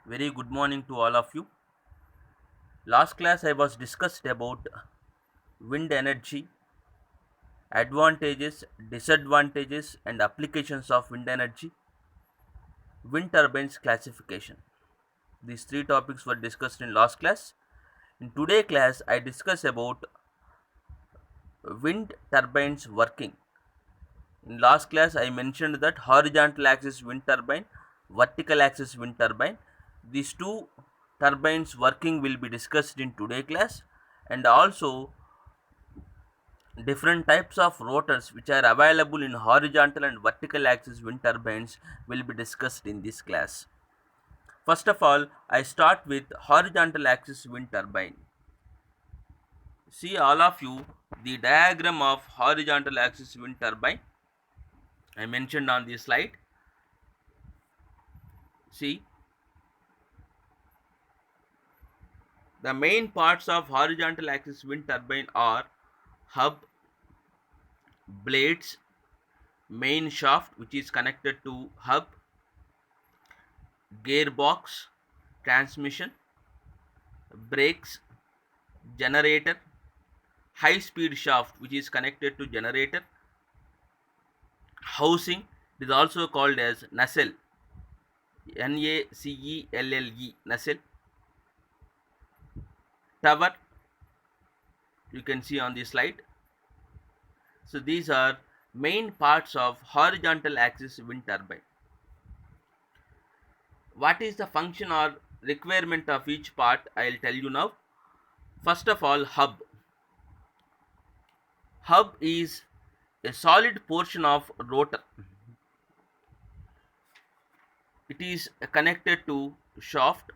Very good morning to all of you. Last class I was discussed about wind energy, advantages, disadvantages and applications of wind energy, wind turbines classification. These three topics were discussed in last class. In today class I discuss about wind turbines working. In last class I mentioned that horizontal axis wind turbine, vertical axis wind turbine. These two turbines working will be discussed in today class, and also different types of rotors which are available in horizontal and vertical axis wind turbines will be discussed in this class. First of all, I start with horizontal axis wind turbine. See all of you the diagram of horizontal axis wind turbine I mentioned on this slide. See, the main parts of horizontal axis wind turbine are hub, blades, main shaft which is connected to hub, gearbox, transmission, brakes, generator, high speed shaft which is connected to generator, housing, it is also called as nacelle, nacelle, nacelle, tower, you can see on this slide. So these are main parts of horizontal axis wind turbine. What is the function or requirement of each part? I'll tell you now. First of all, hub. Hub is a solid portion of rotor. It is connected to shaft.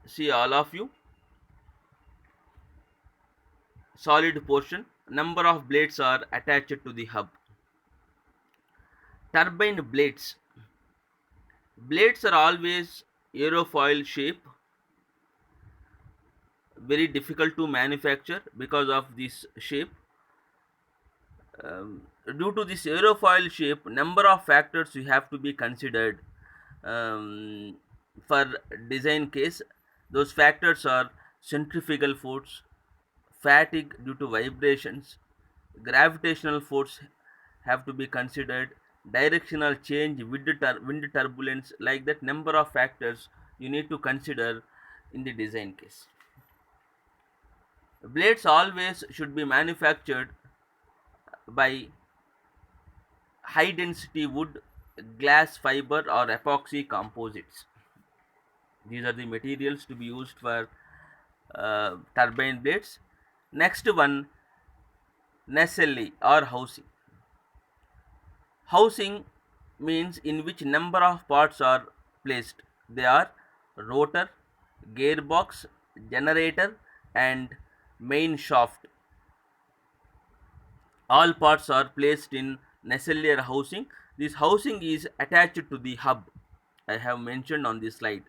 See all of you, solid portion. Number of blades are attached to the hub. Turbine blades. Blades are always aerofoil shape, very difficult to manufacture because of this shape. Due to this aerofoil shape, number of factors you have to be considered um, for design case. Those factors are centrifugal force, fatigue due to vibrations, gravitational force have to be considered, directional change, wind turbulence, like that number of factors you need to consider in the design case. Blades always should be manufactured by high density wood, glass fiber or epoxy composites. These are the materials to be used for turbine blades. Next one, nacelle or housing. Housing means in which number of parts are placed. They are rotor, gearbox, generator and main shaft. All parts are placed in nacelle housing. This housing is attached to the hub I have mentioned on this slide.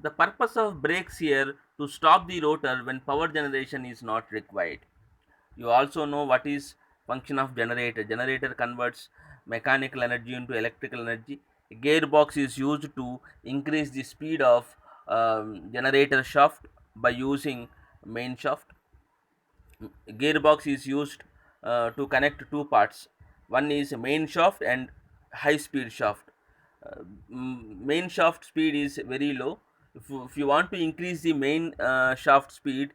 The purpose of brakes here to stop the rotor when power generation is not required. You also know what is function of generator. Generator converts mechanical energy into electrical energy. Gearbox is used to increase the speed of generator shaft by using main shaft. Gearbox is used to connect two parts. One is main shaft and high speed shaft. Main shaft speed is very low. If you want to increase the main shaft speed,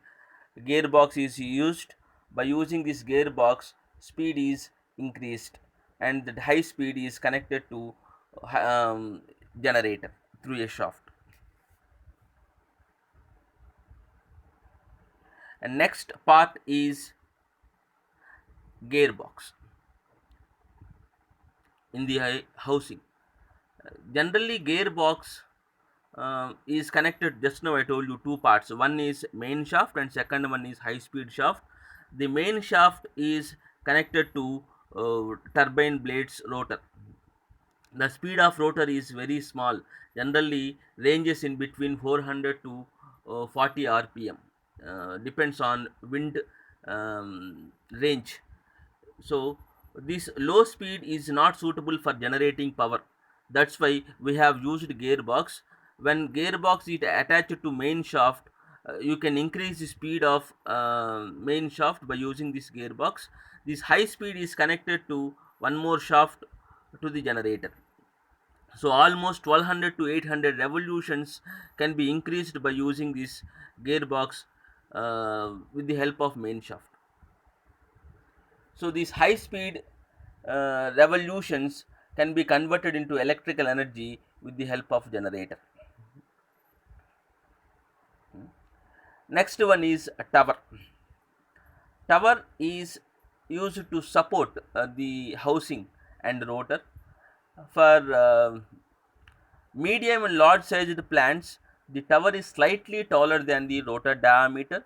gearbox is used. By using this gearbox, speed is increased and the high speed is connected to generator through a shaft. And next part is gearbox in the housing. Generally gearbox is connected, just now I told you two parts. One is main shaft and second one is high speed shaft. The main shaft is connected to turbine blades rotor. The speed of rotor is very small, generally ranges in between 400 to 40 rpm, depends on wind range. So this low speed is not suitable for generating power. That's why we have used gearbox. When gearbox is attached to main shaft, you can increase the speed of main shaft by using this gearbox. This high speed is connected to one more shaft to the generator. So almost 1200 to 800 revolutions can be increased by using this gearbox with the help of main shaft. So these high speed revolutions can be converted into electrical energy with the help of generator. Next one is a tower. Tower is used to support the housing and rotor. For medium and large sized plants, the tower is slightly taller than the rotor diameter.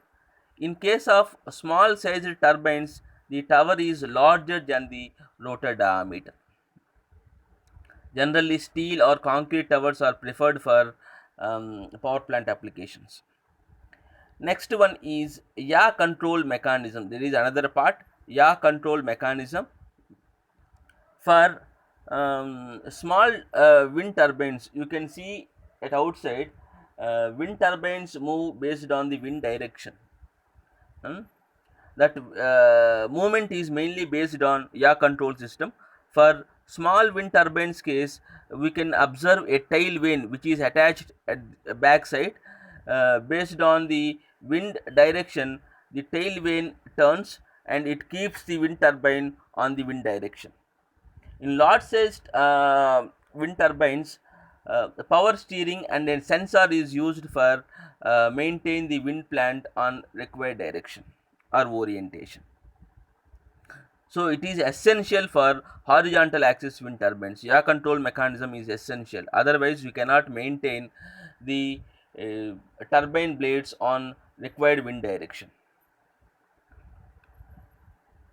In case of small sized turbines, the tower is larger than the rotor diameter. Generally, steel or concrete towers are preferred for power plant applications. Next one is yaw control mechanism. There is another part, yaw control mechanism. For small wind turbines, you can see at outside, wind turbines move based on the wind direction. Hmm? That movement is mainly based on yaw control system. For small wind turbines case, we can observe a tail vane which is attached at the back side. Based on the wind direction, the tail vane turns and it keeps the wind turbine on the wind direction. In large sized wind turbines, the power steering and a sensor is used for maintain the wind plant on required direction or orientation. So it is essential for horizontal axis wind turbines. Yaw control mechanism is essential. Otherwise, we cannot maintain the uh, turbine blades on required wind direction.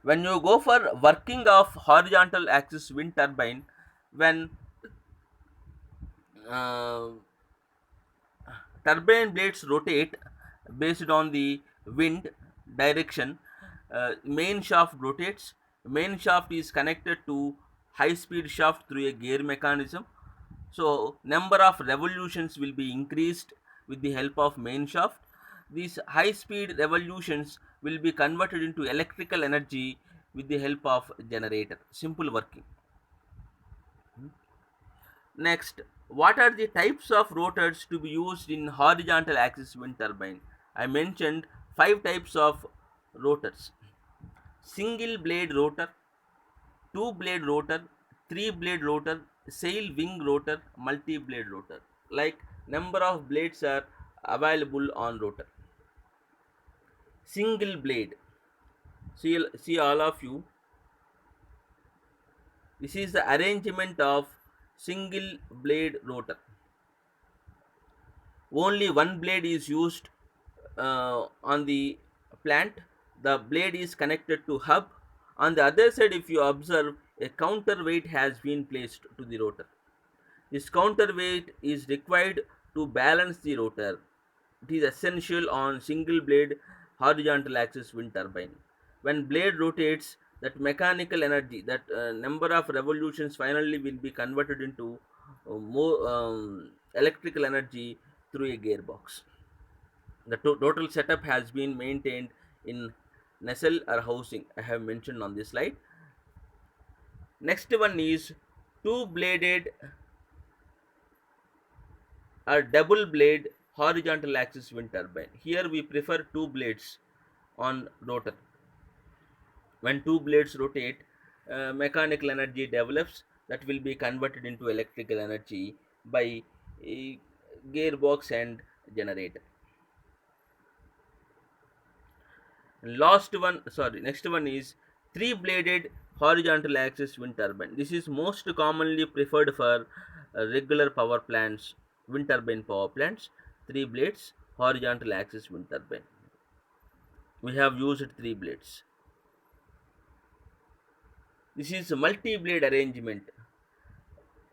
When you go for working of horizontal axis wind turbine, when uh, turbine blades rotate based on the wind direction, main shaft rotates. Main shaft is connected to high speed shaft through a gear mechanism. So number of revolutions will be increased with the help of main shaft. These high speed revolutions will be converted into electrical energy with the help of generator. Simple working. Next, what are the types of rotors to be used in horizontal axis wind turbine? I mentioned five types of rotors: single blade rotor, two blade rotor, three blade rotor, sail wing rotor, multi blade rotor. Like number of blades are available on rotor. Single blade. See all of you. This is the arrangement of single blade rotor. Only one blade is used on the plant. The blade is connected to hub. On the other side, if you observe, a counterweight has been placed to the rotor. This counterweight is required to balance the rotor. It is essential on single blade horizontal axis wind turbine. When blade rotates, that mechanical energy, that number of revolutions finally will be converted into more electrical energy through a gearbox. The total setup has been maintained in nacelle or housing. I have mentioned on this slide. Next one is two bladed or double blade horizontal axis wind turbine. Here we prefer two blades on rotor. When two blades rotate, mechanical energy develops that will be converted into electrical energy by a gearbox and generator. Next one is three bladed horizontal axis wind turbine. This is most commonly preferred for regular power plants, wind turbine power plants. Three blades horizontal axis wind turbine. We have used three blades. This is multi-blade arrangement.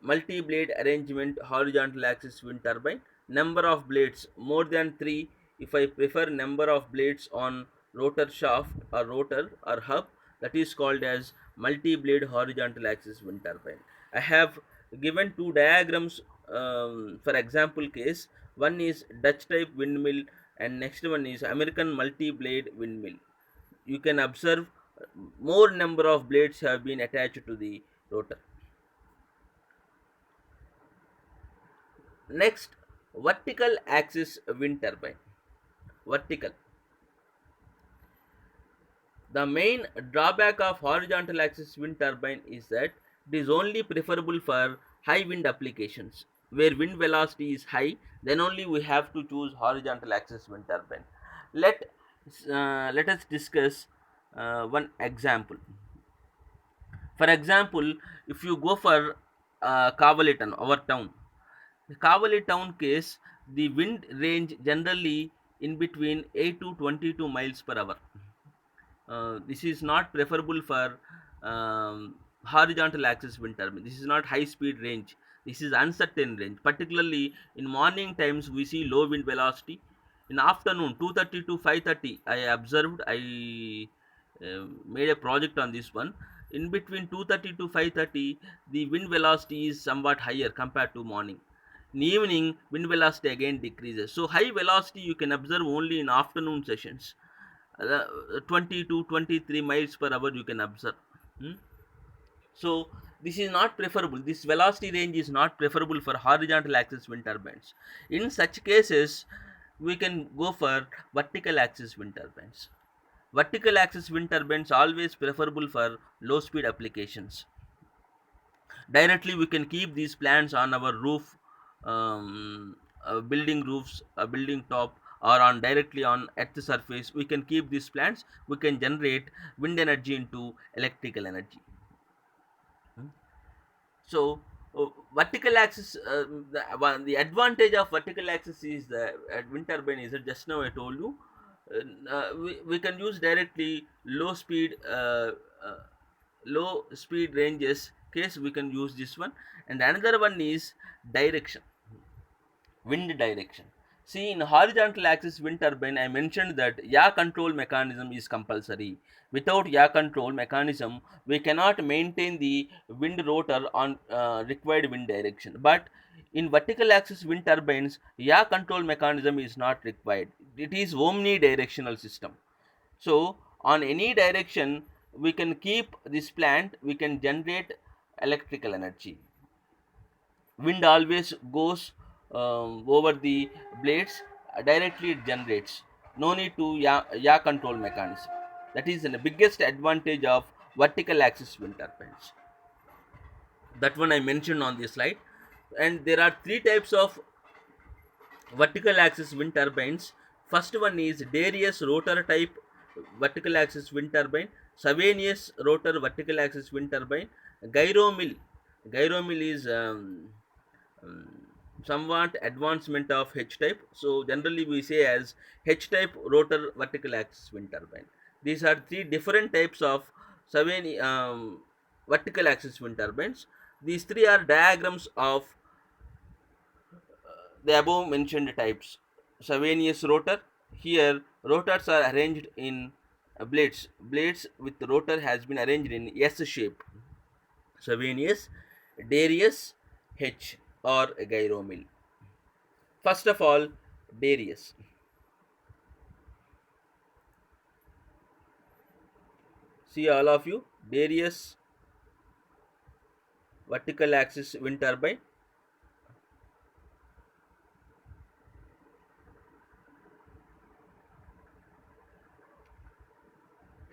Multi-blade arrangement horizontal axis wind turbine. Number of blades more than three. If I prefer number of blades on rotor shaft or rotor or hub, that is called as multi-blade horizontal axis wind turbine. I have given two diagrams. For example case, one is Dutch type windmill and next one is American multi-blade windmill. You can observe more number of blades have been attached to the rotor. Next, vertical axis wind turbine. Vertical. The main drawback of horizontal axis wind turbine is that it is only preferable for high wind applications. Where wind velocity is high, then only we have to choose horizontal axis wind turbine. Let let us discuss one example. For example, if you go for Kavalitan, our town, the Kavali town case, the wind range generally in between 8 to 22 miles per hour. This is not preferable for horizontal axis wind turbine. This is not high speed range. This is uncertain range. Particularly in morning times, we see low wind velocity. In afternoon, 2:30 to 5:30, I observed. I made a project on this one. In between 2:30 to 5:30, the wind velocity is somewhat higher compared to morning. In evening, wind velocity again decreases. So high velocity you can observe only in afternoon sessions. 20 to 23 miles per hour you can observe. Hmm? So this is not preferable. This velocity range is not preferable for horizontal axis wind turbines. In such cases, we can go for vertical axis wind turbines. Vertical axis wind turbines always preferable for low speed applications. Directly we can keep these plants on our roof, building roofs, building top, or on directly on earth surface. We can keep these plants. We can generate wind energy into electrical energy. Hmm. So vertical axis, the advantage of vertical axis is the wind turbine is that just now I told you, we can use directly uh, low speed ranges case we can use this one. And another one is direction, wind direction. See, in horizontal axis wind turbine, I mentioned that yaw control mechanism is compulsory. Without yaw control mechanism, we cannot maintain the wind rotor on required wind direction. But in vertical axis wind turbines, yaw control mechanism is not required. It is omnidirectional system. So on any direction we can keep this plant, we can generate electrical energy. Wind always goes over the blades, directly it generates. No need to yaw control mechanism. That is the biggest advantage of vertical axis wind turbines. That one I mentioned on this slide. And there are three types of vertical axis wind turbines. First one is Darius rotor type vertical axis wind turbine, Savanius rotor vertical axis wind turbine, Gyromill. Gyromill is um, somewhat advancement of H type. So generally we say as H type rotor vertical axis wind turbine. These are three different types of vertical axis wind turbines. These three are diagrams of the above mentioned types. Savanius rotor. Here rotors are arranged in blades. Blades with rotor has been arranged in S shape. Savanius, Darius, H or Gyromill. First of all, Darius. See all of you, Darius vertical axis wind turbine.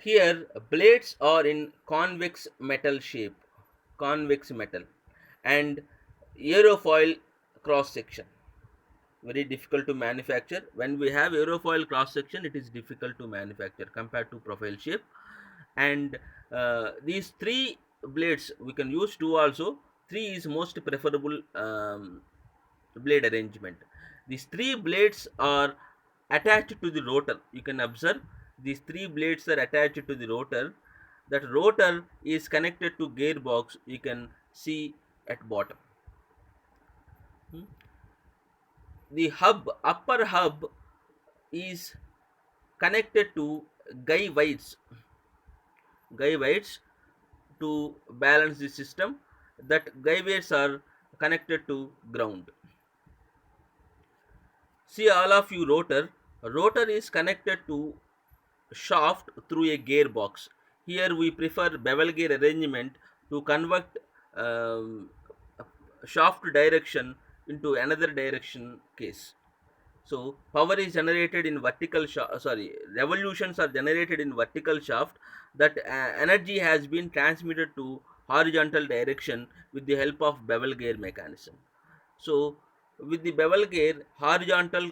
Here blades are in convex metal shape, convex metal, and aerofoil cross section. Very difficult to manufacture. When we have aerofoil cross section, it is difficult to manufacture compared to profile shape. And these three blades we can use two also. Three is most preferable blade arrangement. These three blades are attached to the rotor. You can observe these three blades are attached to the rotor. That rotor is connected to gearbox. You can see at bottom. Hmm. The hub, upper hub, is connected to guy weights. Guy weights to balance the system. That guy weights are connected to ground. See all of you, rotor. Rotor is connected to shaft through a gearbox. Here we prefer bevel gear arrangement to convert um, shaft direction into another direction case. So power is generated in vertical revolutions are generated in vertical shaft. That energy has been transmitted to horizontal direction with the help of bevel gear mechanism. So with the bevel gear, horizontal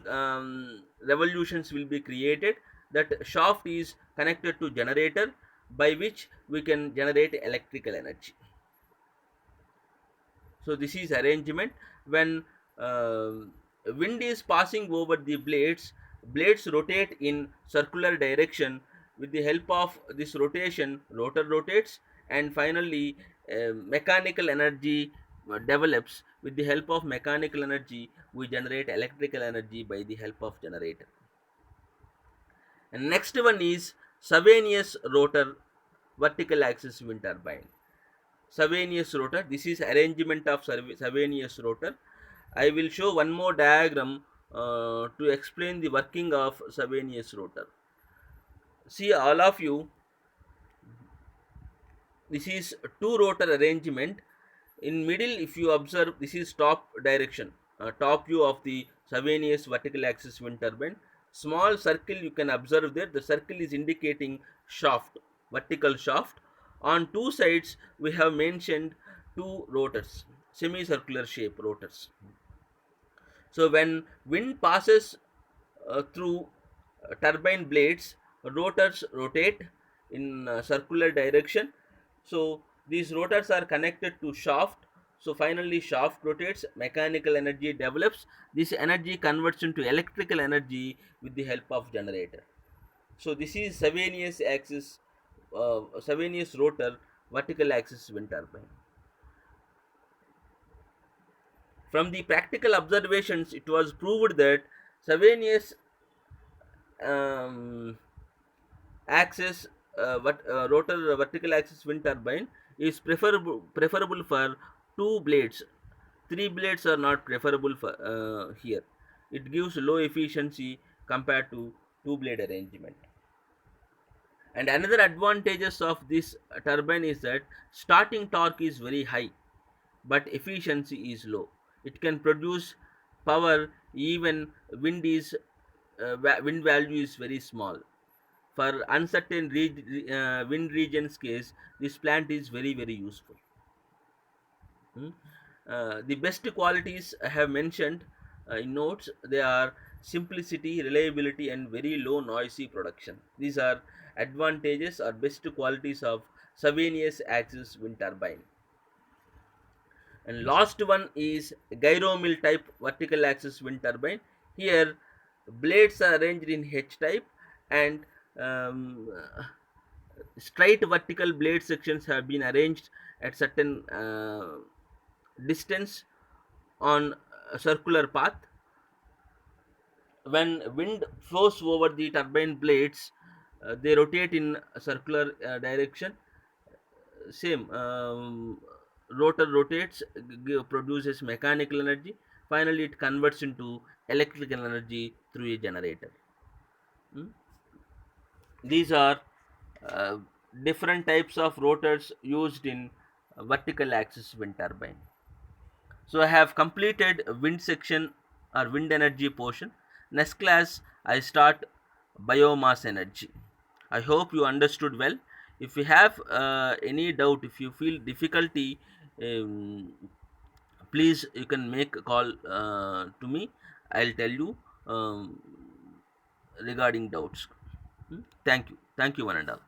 revolutions will be created. That shaft is connected to generator, by which we can generate electrical energy. So this is arrangement. When uh, wind is passing over the blades rotate in circular direction. With the help of this rotation, rotor rotates, and finally mechanical energy develops. With the help of mechanical energy, we generate electrical energy by the help of generator. And next one is Savanius rotor vertical axis wind turbine. Savanius rotor. This is arrangement of Savanius rotor. I will show one more diagram to explain the working of Savanius rotor. See all of you, this is two rotor arrangement. In middle, if you observe, this is top direction, top view of the Savanius vertical axis wind turbine. Small circle you can observe there. The circle is indicating shaft, vertical shaft. On two sides we have mentioned two rotors, semicircular shape rotors. So when wind passes through turbine blades, rotors rotate in circular direction. So these rotors are connected to shaft. So finally shaft rotates, mechanical energy develops. This energy converts into electrical energy with the help of generator. So this is Savanius rotor vertical axis wind turbine. From the practical observations, it was proved that Savanius um, axis rotor vertical axis wind turbine is preferable for two blades. Three blades are not preferable for here. It gives low efficiency compared to two blade arrangement. And another advantages of this turbine is that starting torque is very high, but efficiency is low. It can produce power even wind value is very small. For uncertain wind regions case, this plant is very useful. Hmm. The best qualities I have mentioned in notes, they are simplicity, reliability, and very low noisy production. These are advantages or best qualities of Savanius axis wind turbine. And last one is gyro mill type vertical axis wind turbine. Here blades are arranged in H type, and um, straight vertical blade sections have been arranged at certain distance on a circular path. When wind flows over the turbine blades, they rotate in a circular direction. Same, rotor rotates, produces mechanical energy. Finally it converts into electrical energy through a generator. Hmm. These are uh, different types of rotors used in vertical axis wind turbine. So I have completed wind section or wind energy portion. Next class I start biomass energy. I hope you understood well. If you have any doubt, if you feel difficulty, um, please you can make a call to me. I'll tell you regarding doubts. Thank you one and all.